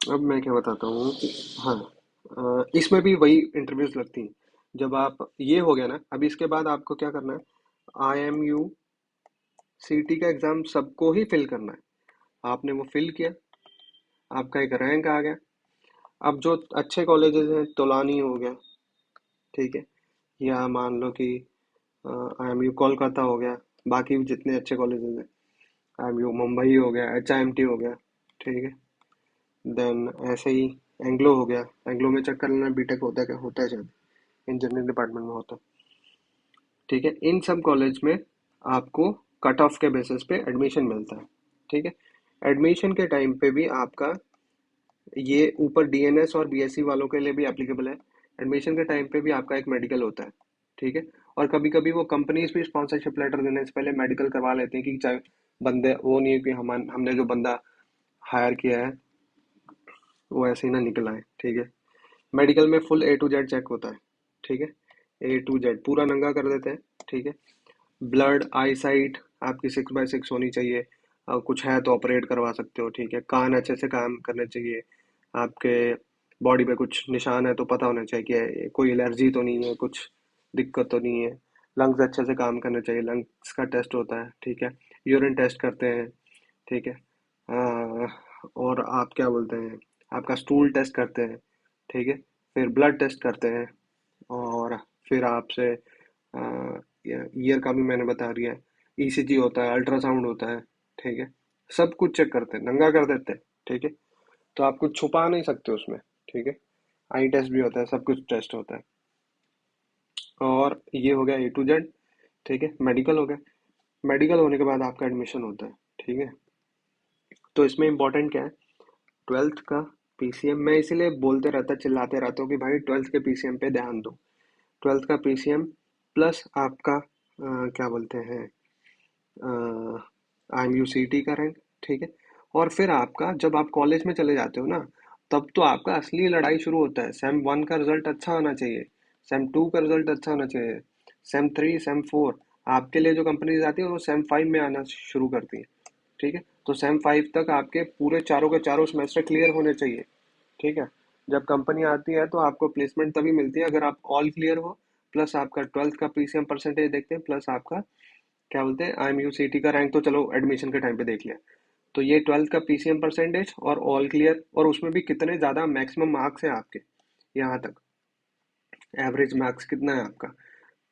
अब मैं क्या बताता हूँ कि हाँ, इसमें भी वही इंटरव्यूज लगती हैं। जब आप ये हो गया ना, अब इसके बाद आपको क्या करना है, IMU CT का एग्जाम सबको ही फिल करना है। आपने वो फिल किया, आपका एक रैंक आ गया। अब जो अच्छे कॉलेजेस हैं, तोलानी हो गया, ठीक है, या मान लो कि IMU कोलकाता हो गया, बाकी जितने अच्छे कॉलेजेस हैं, IMU मुंबई हो गया, HIMT हो गया, ठीक है, देन ऐसे ही एंग्लो हो गया। एंग्लो में चेक कर लेना, बीटेक होता है क्या, होता है शायद, इंजीनियरिंग डिपार्टमेंट में होता है। ठीक है। इन सब कॉलेज में आपको कट ऑफ के बेसिस पे एडमिशन मिलता है। ठीक है। एडमिशन के टाइम पे भी आपका ये ऊपर DNS और BSc वालों के लिए भी एप्लीकेबल है। एडमिशन के टाइम पे भी आपका एक मेडिकल होता है। ठीक है। और कभी कभी वो कंपनीज भी स्पॉन्सरशिप लेटर देने से पहले मेडिकल करवा लेते हैं, कि चाहे बंदे वो नहीं है कि हमने जो बंदा हायर किया है वो ऐसे ही ना निकल आए। ठीक है। मेडिकल में full A to Z check होता है। ठीक है। A to Z पूरा नंगा कर देते हैं। ठीक है। ब्लड आई साइट आपकी 6/6 होनी चाहिए। कुछ है तो ऑपरेट करवा सकते हो। ठीक है। कान अच्छे से काम करने चाहिए। आपके बॉडी पे कुछ निशान है तो पता होना चाहिए कि कोई एलर्जी तो नहीं है, कुछ दिक्कत तो नहीं है। लंग्स अच्छे से काम करने चाहिए, लंग्स का टेस्ट होता है। ठीक है। यूरिन टेस्ट करते हैं। ठीक है। और आप क्या बोलते हैं, आपका स्टूल टेस्ट करते हैं। ठीक है। फिर ब्लड टेस्ट करते हैं। और फिर आपसे ईयर का भी मैंने बता दिया है। ECG होता है, अल्ट्रासाउंड होता है। ठीक है। सब कुछ चेक करते हैं, नंगा कर देते हैं। ठीक है। तो आप कुछ छुपा नहीं सकते उसमें। ठीक है। आई टेस्ट भी होता है, सब कुछ टेस्ट होता है। और ये हो गया A to Z। ठीक है। मेडिकल हो गया। मेडिकल होने के बाद आपका एडमिशन होता है। ठीक है। तो इसमें इंपॉर्टेंट क्या है, ट्वेल्थ का PCM। मैं इसीलिए बोलते रहता, चिल्लाते रहता हूँ कि भाई ट्वेल्थ के PCM पे ध्यान दो। ट्वेल्थ का PCM प्लस आपका क्या बोलते हैं, IMU CT का रैंक। ठीक है। और फिर आपका जब आप कॉलेज में चले जाते हो ना, तब तो आपका असली लड़ाई शुरू होता है। सेम 1 का रिजल्ट अच्छा होना चाहिए, सेम 2 का रिजल्ट अच्छा होना चाहिए, सेम 3 सेम 4। आपके लिए जो कंपनीज आती है वो सेम 5 में आना शुरू करती है। ठीक है। तो सेम 5 तक आपके पूरे चारों के चारों सेमेस्टर क्लियर होने चाहिए। ठीक है। जब कंपनी आती है तो आपको प्लेसमेंट तभी मिलती है अगर आप ऑल क्लियर हो, प्लस आपका ट्वेल्थ का PCM परसेंटेज देखते हैं, प्लस आपका क्या बोलते हैं IMU CT का रैंक, तो चलो एडमिशन के टाइम पे देख लिया। तो ये ट्वेल्थ का PCM परसेंटेज और ऑल क्लियर, और उसमें भी कितने ज़्यादा मैक्सिमम मार्क्स हैं आपके यहाँ तक, एवरेज मार्क्स कितना है आपका,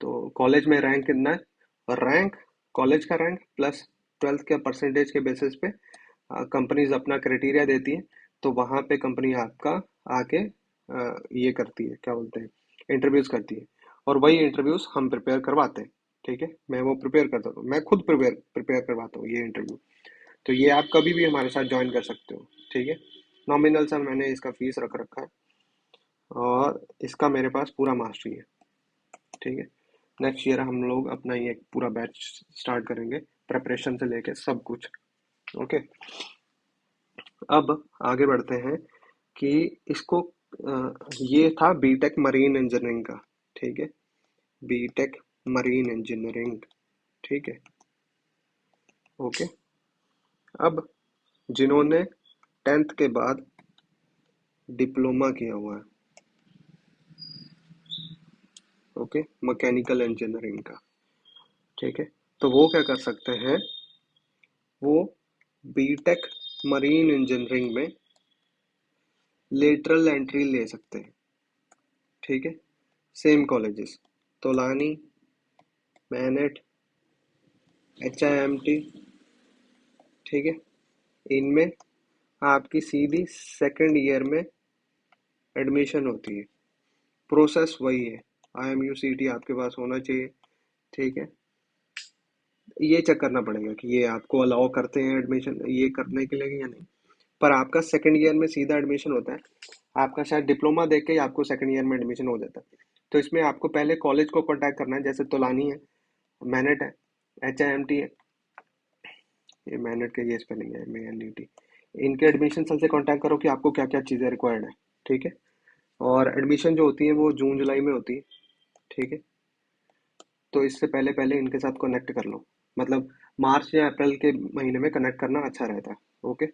तो कॉलेज में रैंक कितना है, और रैंक, कॉलेज का रैंक प्लस ट्वेल्थ के परसेंटेज के बेसिस पे कंपनीज अपना क्राइटेरिया देती है। तो वहाँ पे कंपनी आपका आके ये करती है, क्या बोलते हैं, इंटरव्यूज करती है। और वही इंटरव्यूज हम प्रिपेयर करवाते हैं। ठीक है। मैं वो प्रिपेयर करता हूँ, मैं खुद प्रिपेयर प्रिपेयर करवाता हूँ ये इंटरव्यू। तो ये आप कभी भी हमारे साथ ज्वाइन कर सकते हो। ठीक है। नॉमिनल सा मैंने इसका फीस रख रखा है, और इसका मेरे पास पूरा मास्टरी है। ठीक है। नेक्स्ट ईयर हम लोग अपना ये पूरा बैच स्टार्ट करेंगे, प्रेपरेशन से लेके सब कुछ। ओके। अब आगे बढ़ते हैं कि इसको ये था बीटेक मरीन इंजीनियरिंग का। ठीक है। B Tech marine engineering. ठीक है। ओके। अब जिन्होंने 10th के बाद डिप्लोमा किया हुआ है, ओके, मैकेनिकल इंजीनियरिंग का, ठीक है, तो वो क्या कर सकते हैं, वो बीटेक मरीन इंजीनियरिंग में लेटरल एंट्री ले सकते हैं। ठीक है। Same colleges, Tolani, MANET, HIMT। ठीक है। इनमें आपकी सीधी सेकंड ईयर में एडमिशन होती है। प्रोसेस वही है, IMU CT आपके पास होना चाहिए। ठीक है। ये चेक करना पड़ेगा कि ये आपको अलाउ करते हैं एडमिशन ये करने के लिए या नहीं, पर आपका सेकंड ईयर में सीधा एडमिशन होता है। आपका शायद डिप्लोमा देख के ही आपको सेकंड ईयर में एडमिशन हो जाता है। तो इसमें आपको पहले कॉलेज को कांटेक्ट करना है, जैसे तोलानी है, मैनेट है, HIMT है, ये मैनेट के ये स्पेलिंग है MANET। इनके एडमिशन सेल से कांटेक्ट करो कि आपको क्या क्या चीज़ें रिक्वायर्ड है। ठीक है। और एडमिशन जो होती है वो जून जुलाई में होती है। ठीक है। तो इससे पहले पहले इनके साथ कनेक्ट कर लो, मतलब मार्च या अप्रैल के महीने में कनेक्ट करना अच्छा रहता है। ओके।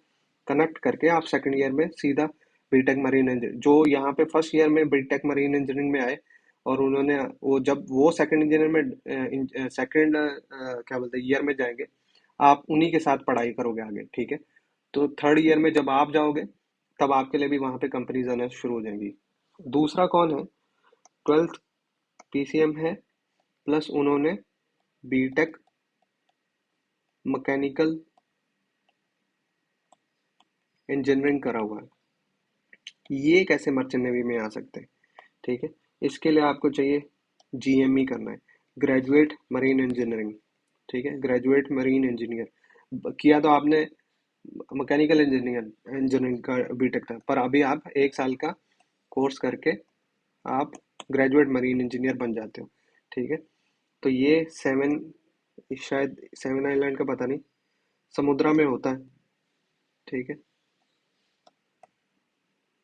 कनेक्ट करके आप सेकंड ईयर में सीधा बीटेक मरीन इंजीनियरिंग, जो यहाँ पे फर्स्ट ईयर में बीटेक मरीन इंजीनियरिंग में आए और उन्होंने वो जब वो सेकंड इंजीनियर में सेकंड क्या बोलते हैं ईयर में जाएंगे, आप उन्हीं के साथ पढ़ाई करोगे आगे। ठीक है। तो थर्ड ईयर में जब आप जाओगे तब आपके लिए भी वहाँ पे कंपनीज आना शुरू हो जाएंगी। दूसरा कौन है? 12th PCM है, प्लस उन्होंने बीटेक मैकेनिकल इंजीनियरिंग करा हुआ है। ये कैसे मर्चेंट नेवी में आ सकते हैं? ठीक है। इसके लिए आपको चाहिए GME करना है, ग्रेजुएट मरीन इंजीनियरिंग। ठीक है, ग्रेजुएट मरीन इंजीनियर किया तो आपने मैकेनिकल इंजीनियरिंग इंजीनियरिंग का बीटेक था, पर अभी आप एक साल का कोर्स करके आप ग्रेजुएट मरीन इंजीनियर बन जाते हो। ठीक है। तो ये सेवन, शायद सेवन आइलैंड का पता नहीं, समुद्रा में होता है। ठीक है।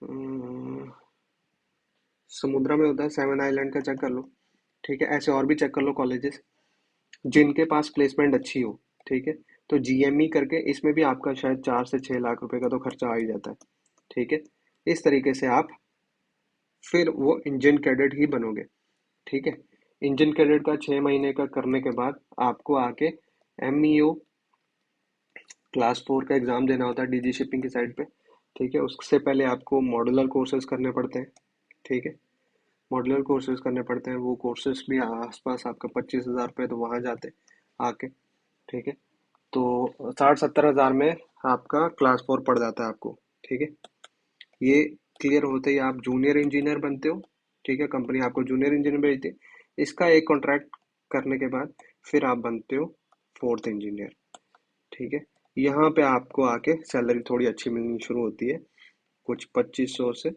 अम्म, समुद्रा में होता है, सेवन आइलैंड का चेक कर लो। ठीक है। ऐसे और भी चेक कर लो कॉलेजेस जिनके पास प्लेसमेंट अच्छी हो। ठीक है। तो GME करके इसमें भी आपका शायद 4 से 6 लाख रुपए का तो खर्चा आ ही जाता है। ठीक है। इस तरीके से आप फिर वो इंजन कैडेट ही बनोगे। ठीक है। इंजन कैडेट का 6 महीने का करने के बाद आपको आके MEO क्लास 4 का एग्जाम देना होता है DG शिपिंग की साइड पे। ठीक है। उससे पहले आपको मॉड्यूलर कोर्सेज करने पड़ते हैं। ठीक है। मॉड्यूलर कोर्सेज करने पड़ते हैं, वो कोर्सेज भी आसपास आपका 25,000 रुपये तो वहाँ जाते हैं आके। ठीक है। तो 60-70 हज़ार में आपका क्लास 4 पड़ जाता है आपको। ठीक है। ये क्लियर होते ही आप जूनियर इंजीनियर बनते हो। ठीक है। कंपनी आपको जूनियर इंजीनियर भेजती है। इसका एक कॉन्ट्रैक्ट करने के बाद फिर आप बनते हो फोर्थ इंजीनियर। ठीक है। यहाँ पे आपको आके सैलरी थोड़ी अच्छी मिलनी शुरू होती है, कुछ 2500 से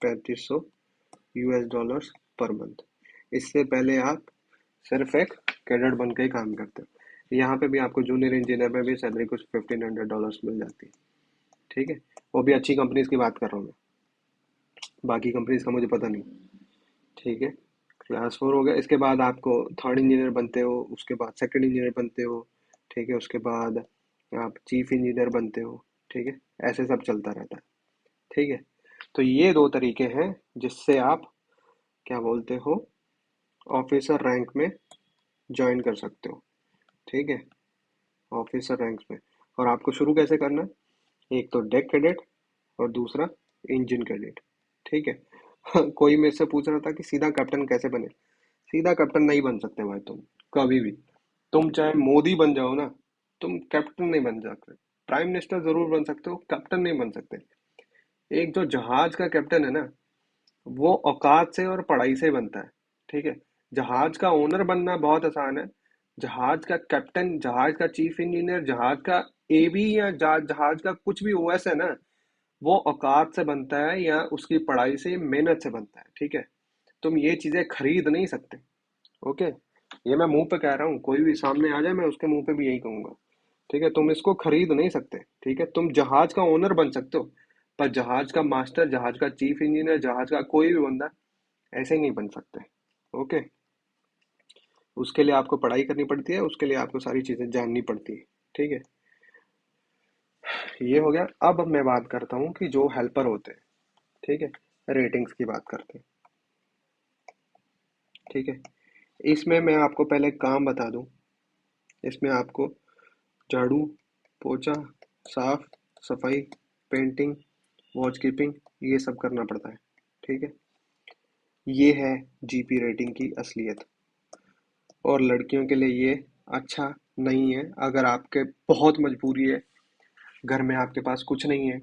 3500 US डॉलर्स पर मंथ। इससे पहले आप सिर्फ एक कैडेट बन के ही काम करते हो। यहाँ पे भी आपको जूनियर इंजीनियर में भी सैलरी कुछ $1,500 मिल जाती है। ठीक है। वो भी अच्छी कंपनीज की बात कर रहा हूँ मैं, बाकी कंपनीज का मुझे पता नहीं। ठीक है। क्लास 4 हो गया, इसके बाद आपको थर्ड इंजीनियर बनते हो, उसके बाद सेकंड इंजीनियर बनते हो। ठीक है। उसके बाद आप चीफ इंजीनियर बनते हो। ठीक है। ऐसे सब चलता रहता है। ठीक है। तो ये दो तरीके हैं जिससे आप क्या बोलते हो ऑफिसर रैंक में ज्वाइन कर सकते हो। ठीक है। ऑफिसर रैंक्स में। और आपको शुरू कैसे करना है? एक तो डेक कैडेट और दूसरा इंजन कैडेट। ठीक है। कोई मेरे से पूछ रहा था कि सीधा कैप्टन कैसे बने। सीधा कैप्टन नहीं बन सकते भाई तुम, कभी भी। तुम चाहे मोदी बन जाओ ना, तुम कैप्टन नहीं बन सकते। प्राइम मिनिस्टर जरूर बन सकते हो, कैप्टन नहीं बन सकते। एक जो जहाज का कैप्टन है ना, वो औकात से और पढ़ाई से बनता है। ठीक है। जहाज का ओनर बनना बहुत आसान है, जहाज का कैप्टन, जहाज का चीफ इंजीनियर, जहाज का AB या जहाज का कुछ भी OS है ना, वो औकात से बनता है या उसकी पढ़ाई से मेहनत से बनता है। ठीक है। तुम ये चीजें खरीद नहीं सकते। ओके। ये मैं मुंह पे कह रहा हूँ, कोई भी सामने आ जाए मैं उसके मुंह पे भी यही कहूंगा। ठीक है। तुम इसको खरीद नहीं सकते। ठीक है। तुम जहाज का ओनर बन सकते हो, पर जहाज का मास्टर, जहाज का चीफ इंजीनियर, जहाज का कोई भी बंदा ऐसे ही नहीं बन सकते। ओके। उसके लिए आपको पढ़ाई करनी पड़ती है, उसके लिए आपको सारी चीजें जाननी पड़ती है। ठीक है। ये हो गया। अब मैं बात करता हूँ कि जो हेल्पर होते हैं, ठीक है, रेटिंग्स की बात करते हैं। ठीक है। इसमें मैं आपको पहले काम बता दूं। इसमें आपको झाड़ू, पोछा, साफ सफाई, पेंटिंग, वॉच कीपिंग, ये सब करना पड़ता है। ठीक है। ये है GP रेटिंग की असलियत। और लड़कियों के लिए ये अच्छा नहीं है। अगर आपके बहुत मजबूरी है, घर में आपके पास कुछ नहीं है,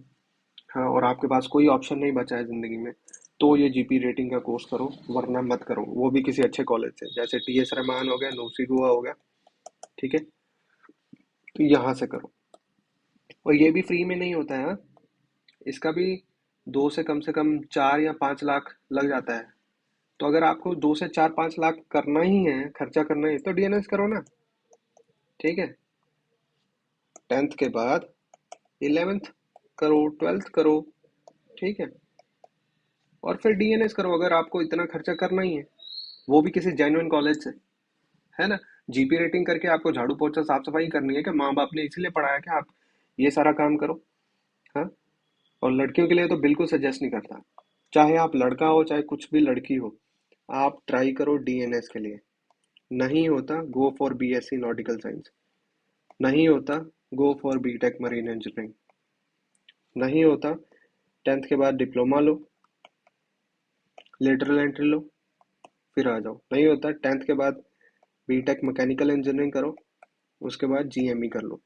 हाँ, और आपके पास कोई ऑप्शन नहीं बचा है जिंदगी में, तो ये GP रेटिंग का कोर्स करो, वरना मत करो। वो भी किसी अच्छे कॉलेज से, जैसे TS रहमान हो गया, नूसी दुआ हो गया। ठीक है। तो यहाँ से करो। और ये भी फ्री में नहीं होता है, हाँ? इसका भी से कम 4 या 5 लाख लग जाता है। तो अगर आपको 2 से 4 5 लाख करना ही है, खर्चा करना ही है, तो डीएनएस करो ना। ठीक है। 10th के बाद 11th करो, 12th करो। ठीक है। और फिर डीएनएस करो अगर आपको इतना खर्चा करना ही है, वो भी किसी जेन्युइन कॉलेज से। है ना। जीपी रेटिंग करके आपको झाड़ू पोछा साफ सफाई करनी है, कि माँ बाप ने इसलिए पढ़ाया कि आप ये सारा काम करो। हाँ। और लड़कियों के लिए तो बिल्कुल सजेस्ट नहीं करता। चाहे आप लड़का हो चाहे कुछ भी लड़की हो, आप ट्राई करो डीएनएस के लिए। नहीं होता, go for B Sc nautical science. नहीं होता, go for B Tech marine engineering. नहीं होता, 10th के बाद डिप्लोमा लो, लेटरल एंट्री लो, फिर आ जाओ। नहीं होता, 10th के बाद बीटेक मैकेनिकल इंजीनियरिंग करो, उसके बाद जीएमई कर लो।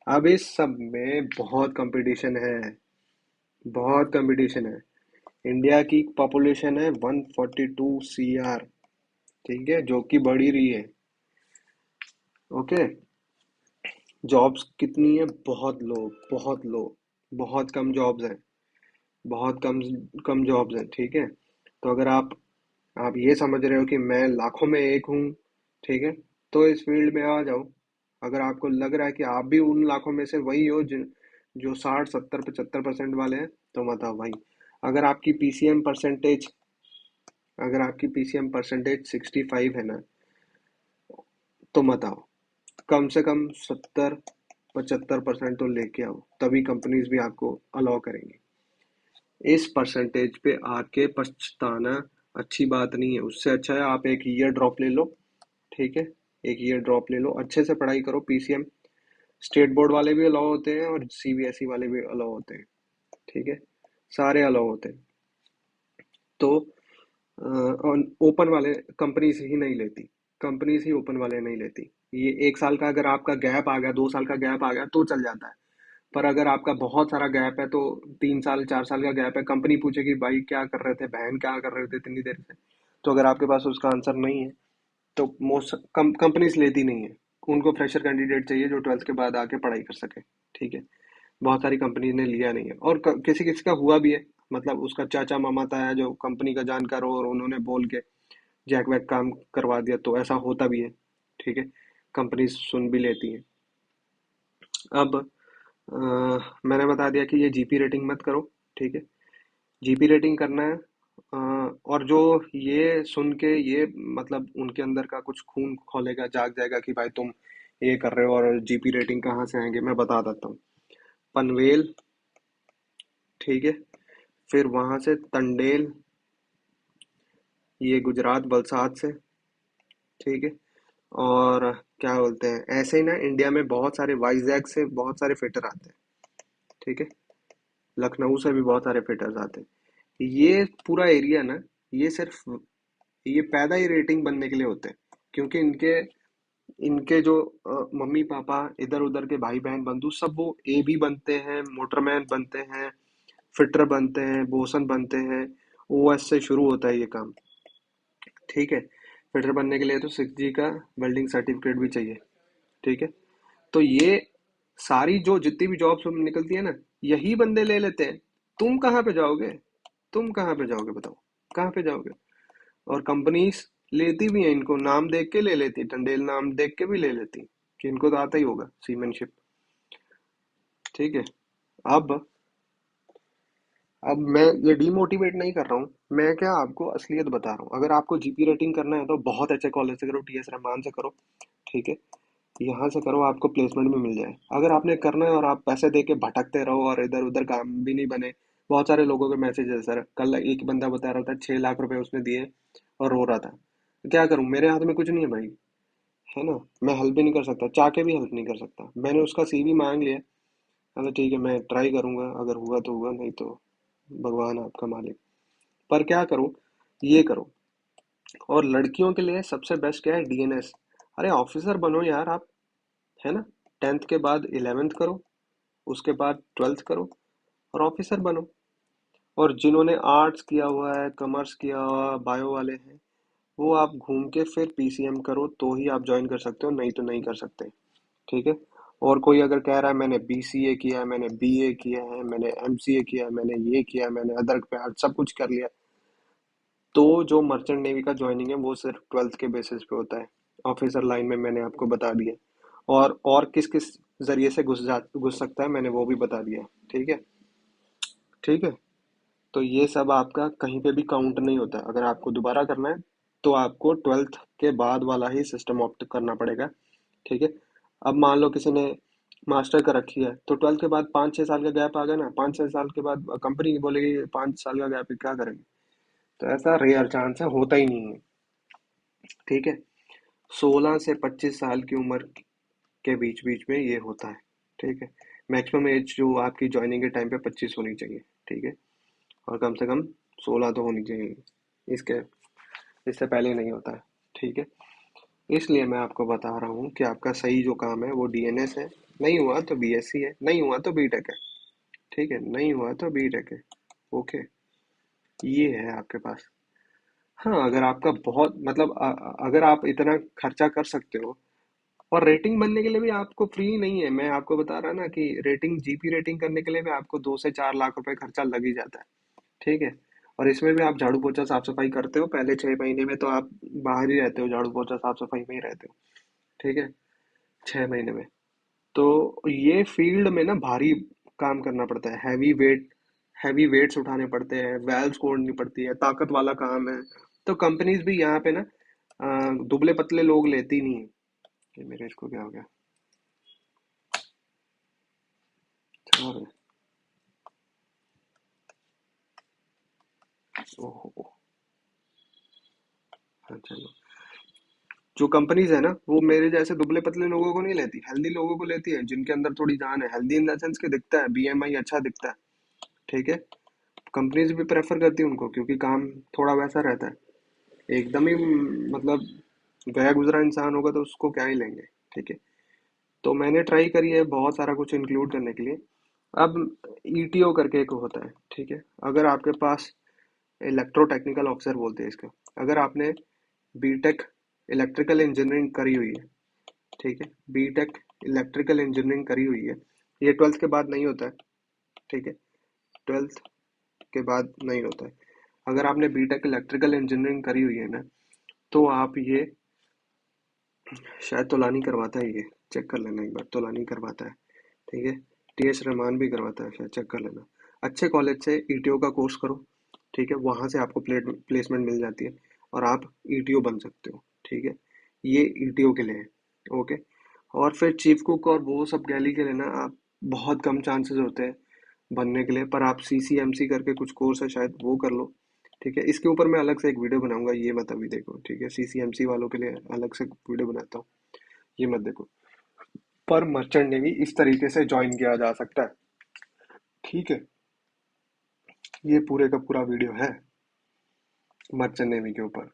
अब इस सब में बहुत कंपटीशन है, बहुत कंपटीशन है। इंडिया की पॉपुलेशन है 142 CR। ठीक है, जो कि बढ़ ही रही है। ओके। जॉब्स कितनी है? बहुत लो, बहुत लो। बहुत कम जॉब्स हैं, बहुत कम कम जॉब्स हैं। ठीक है। तो अगर आप ये समझ रहे हो कि मैं लाखों में एक हूँ, ठीक है, तो इस फील्ड में आ जाओ। अगर आपको लग रहा है कि आप भी उन लाखों में से वही हो जो 60 70 75% वाले हैं, तो मत आओ भाई। अगर आपकी पीसीएम परसेंटेज अगर आपकी पीसीएम परसेंटेज 65 है ना, तो मत आओ। कम से कम 70 75% तो लेके आओ, तभी कंपनीज भी आपको अलाउ करेंगी। इस परसेंटेज पे आके पछताना अच्छी बात नहीं है। उससे अच्छा है आप एक ईयर ड्रॉप ले लो। ठीक है। एक ईयर ड्रॉप ले लो, अच्छे से पढ़ाई करो। पीसीएम स्टेट बोर्ड वाले भी अलाउ होते हैं और सीबीएसई वाले भी अलाउ होते हैं। ठीक है। सारे अलाउ होते हैं। तो ओपन वाले कंपनीज ही नहीं लेती। कंपनीज ही ओपन वाले नहीं लेती। ये 1 साल का अगर आपका गैप आ गया, 2 साल का गैप आ गया तो चल जाता है। पर अगर आपका बहुत सारा गैप है, तो 3 साल 4 साल का गैप है, कंपनी पूछेगी भाई क्या कर रहे थे, बहन क्या कर रहे थे इतनी देर से। तो अगर आपके पास उसका आंसर नहीं है, तो मोस्ट कंपनीज लेती नहीं है। उनको फ्रेशर कैंडिडेट चाहिए जो 12th के बाद आके पढ़ाई कर सके। ठीक है। बहुत सारी कंपनी ने लिया नहीं है, और किसी किसी का हुआ भी है। मतलब उसका चाचा मामा था जो कंपनी का जानकार हो, और उन्होंने बोल के जैक वैक काम करवा दिया, तो ऐसा होता भी है। ठीक है। कंपनी सुन भी लेती है। अब अ, मैंने बता दिया कि ये जीपी रेटिंग मत करो। ठीक है। जीपी रेटिंग करना है। और जो ये सुन के ये मतलब उनके अंदर का कुछ खून खोलेगा, जाग जाएगा कि भाई तुम ये कर रहे हो और जीपी रेटिंग कहाँ से आएंगे, मैं बता देता हूँ। पनवेल। ठीक है। फिर वहां से तंडेल, ये गुजरात वलसाड से। ठीक है। और क्या बोलते हैं, ऐसे ही ना इंडिया में बहुत सारे, वाइजैक से बहुत सारे फिटर आते हैं। ठीक है। लखनऊ से भी बहुत सारे फिटर्स आते हैं। ये पूरा एरिया ना, ये सिर्फ ये पैदा ही रेटिंग बनने के लिए होते हैं। क्योंकि इनके इनके जो मम्मी पापा, इधर उधर के भाई बहन बंधु, सब वो ए बी बनते हैं, मोटरमैन बनते हैं, फिटर बनते हैं, बोसन बनते हैं। ओएस से शुरू होता है ये काम। ठीक है। फिटर बनने के लिए तो 6G का वेल्डिंग सर्टिफिकेट भी चाहिए। ठीक है। तो ये सारी जो जितनी भी जॉब्स निकलती है ना, यही बंदे ले लेते हैं। तुम कहाँ पे जाओगे? तुम कहाँ पे जाओगे बताओ? कहाँ पे जाओगे? और कंपनीज लेती भी है इनको, नाम देख के ले लेती, टंडेल नाम देख के भी ले लेती, कि इनको तो आता ही होगा सीमेंटशिप। ठीक है। अब अब मैं ये डीमोटिवेट नहीं कर रहा हूँ, मैं क्या आपको असलियत बता रहा हूँ। अगर आपको जीपी रेटिंग करना है तो बहुत अच्छे कॉलेज से करो, टीएस रहमान से करो। ठीक है। यहाँ से करो, आपको प्लेसमेंट भी मिल जाए। अगर आपने करना है और आप पैसे दे के भटकते रहो और इधर उधर काम भी नहीं बने। बहुत सारे लोगों के मैसेज है सर, कल एक बंदा बता रहा था 6 लाख रुपए उसने दिए और रो रहा था। क्या करूं, मेरे हाथ में कुछ नहीं है भाई। है ना। मैं हेल्प भी नहीं कर सकता, चाह के भी हेल्प नहीं कर सकता। मैंने उसका सीवी मांग लिया। मतलब ठीक है, मैं ट्राई करूंगा, अगर हुआ तो हुआ, नहीं तो भगवान आपका मालिक। पर क्या करूं, ये करो। और लड़कियों के लिए सबसे बेस्ट क्या है, डीएनएस। अरे ऑफिसर बनो यार आप। है ना। 10th के बाद 11th करो, उसके बाद 12th करो, और ऑफिसर बनो। और जिन्होंने आर्ट्स किया हुआ है, कॉमर्स किया हुआ, बायो वाले हैं, वो आप घूम के फिर पीसीएम करो, तो ही आप ज्वाइन कर सकते हो, नहीं तो नहीं कर सकते। ठीक है। और कोई अगर कह रहा है मैंने BCA किया है, मैंने BA किया है, मैंने MCA किया है, मैंने ये किया है, मैंने अदर सब कुछ कर लिया, तो जो मर्चेंट नेवी का ज्वाइनिंग है वो सिर्फ 12th के बेसिस पे होता है। ऑफिसर लाइन में मैंने आपको बता दिया। और किस किस जरिए से घुस सकता है मैंने वो भी बता दिया। ठीक है। ठीक है। तो ये सब आपका कहीं पे भी काउंट नहीं होता है। अगर आपको दोबारा करना है तो आपको 12th के बाद वाला ही सिस्टम ऑप्ट करना पड़ेगा। ठीक है। अब मान लो किसी ने मास्टर कर रखी है तो 12th के बाद 5-6 साल का गैप आ गया ना, 5-6 साल के बाद कंपनी बोलेगी 5 साल का गैप क्या करेंगे। तो ऐसा रेयर चांस है, होता ही नहीं है। ठीक है। 16 से 25 साल की उम्र के बीच बीच में ये होता है। ठीक है। मैक्सिमम एज जो आपकी ज्वाइनिंग के टाइम पे 25 होनी चाहिए। ठीक है। और कम से कम 16 तो होनी चाहिए। इसके इससे पहले नहीं होता है। ठीक है। इसलिए मैं आपको बता रहा हूँ कि आपका सही जो काम है वो DNS है। नहीं हुआ तो BSc है, नहीं हुआ तो B.Tech है। ठीक है, नहीं हुआ तो B.Tech है। ओके। ये है आपके पास। हाँ, अगर आपका बहुत मतलब अगर आप इतना खर्चा कर सकते हो, और रेटिंग बनने के लिए भी आपको फ्री नहीं है। मैं आपको बता रहा ना कि रेटिंग, GP रेटिंग करने के लिए भी आपको 2 से 4 लाख रुपए खर्चा लग ही जाता है। ठीक है। और इसमें भी आप झाड़ू पोछा साफ सफाई करते हो, पहले 6 महीने में तो आप बाहर ही रहते हो, झाड़ू पोछा साफ सफाई में ही रहते हो। ठीक है। 6 महीने में तो ये फील्ड में ना भारी काम करना पड़ता है। हैवी वेट्स उठाने पड़ते हैं, वैल्व्स खोलनी पड़ती है, ताकत वाला काम है। तो कंपनीज भी यहाँ पे ना दुबले पतले लोग लेती नहीं है। ये मेरे इसको क्या हो गया। चलो। ओहो। हाँ, चलो। जो कंपनीज है ना वो मेरे जैसे दुबले पतले लोगों को नहीं लेती, हेल्दी लोगों को लेती है, जिनके अंदर थोड़ी जान है। हेल्दी इन द सेंस कि दिखता है, BMI अच्छा दिखता है। ठीक है। कंपनीज भी प्रेफर करती है उनको, क्योंकि काम थोड़ा वैसा रहता है। एकदम ही मतलब गया गुजरा इंसान होगा तो उसको क्या ही लेंगे। ठीक है। तो मैंने ट्राई करी है बहुत सारा कुछ इंक्लूड करने के लिए। अब ETO करके एक होता है। ठीक है। अगर आपके पास इलेक्ट्रो टेक्निकल ऑफिसर बोलते हैं इसका, अगर आपने B.Tech इलेक्ट्रिकल इंजीनियरिंग करी हुई है। ठीक है। B.Tech इलेक्ट्रिकल इंजीनियरिंग करी हुई है। ये 12th के बाद नहीं होता है। ठीक है। 12th के बाद नहीं होता है। अगर आपने B.Tech इलेक्ट्रिकल इंजीनियरिंग करी हुई है ना, तो आप ये शायद तोलानी करवाता है, ये चेक कर लेना एक बार, तोलानी करवाता है। ठीक है। TS रहमान भी करवाता है शायद, चेक कर लेना। अच्छे कॉलेज से ETO का कोर्स करो। ठीक है। वहां से आपको प्लेसमेंट मिल जाती है और आप ETO बन सकते हो। ठीक है। ये ETO के लिए है। ओके। और फिर चीफ कुक और वो सब गैली के लिए ना आप, बहुत कम चांसेस होते हैं बनने के लिए, पर आप CCMC करके कुछ कोर्स है शायद, वो कर लो। ठीक है। इसके ऊपर मैं अलग से एक वीडियो बनाऊंगा, ये मत अभी देखो। ठीक है। CCMC वालों के लिए अलग से वीडियो बनाता हूँ, ये मत देखो। पर मर्चेंट नेवी इस तरीके से ज्वाइन किया जा सकता है। ठीक है। ये पूरे का पूरा वीडियो है मर्चेंट नेवी के ऊपर,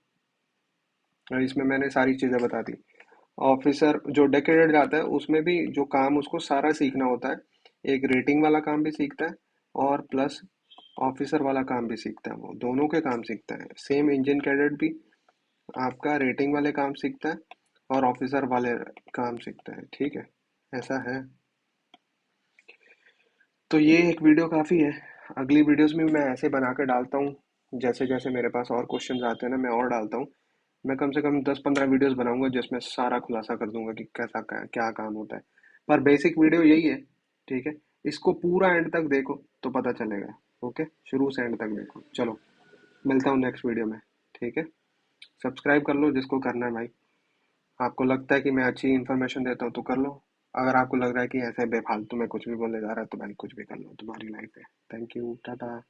और इसमें मैंने सारी चीज़ें बता दी। ऑफिसर जो डेकेडेट जाता है उसमें भी जो काम उसको सारा सीखना होता है। एक रेटिंग वाला काम भी सीखता है, और प्लस ऑफिसर वाला काम भी सीखता है। वो दोनों के काम सीखता है। सेम इंजन कैडेट भी आपका रेटिंग वाले काम सीखता है और ऑफिसर वाले काम सीखता है। ठीक है। ऐसा है। तो ये एक वीडियो काफ़ी है। अगली वीडियोस में मैं ऐसे बना कर डालता हूँ, जैसे जैसे मेरे पास और क्वेश्चन आते हैं ना मैं और डालता हूँ। मैं कम से कम 10-15 वीडियोस बनाऊंगा जिसमें सारा खुलासा कर दूंगा कि कैसा क्या काम होता है। पर बेसिक वीडियो यही है। ठीक है। इसको पूरा एंड तक देखो तो पता चलेगा। ओके। शुरू से एंड तक देखो। चलो, मिलता हूँ नेक्स्ट वीडियो में। ठीक है। सब्सक्राइब कर लो जिसको करना है भाई। आपको लगता है कि मैं अच्छी इन्फॉर्मेशन देता हूँ तो कर लो। अगर आपको लग रहा है कि ऐसे बेफालतू में कुछ भी बोले जा रहा है तो भाई कुछ भी कर लो, तुम्हारी लाइफ है। Thank you, Tata.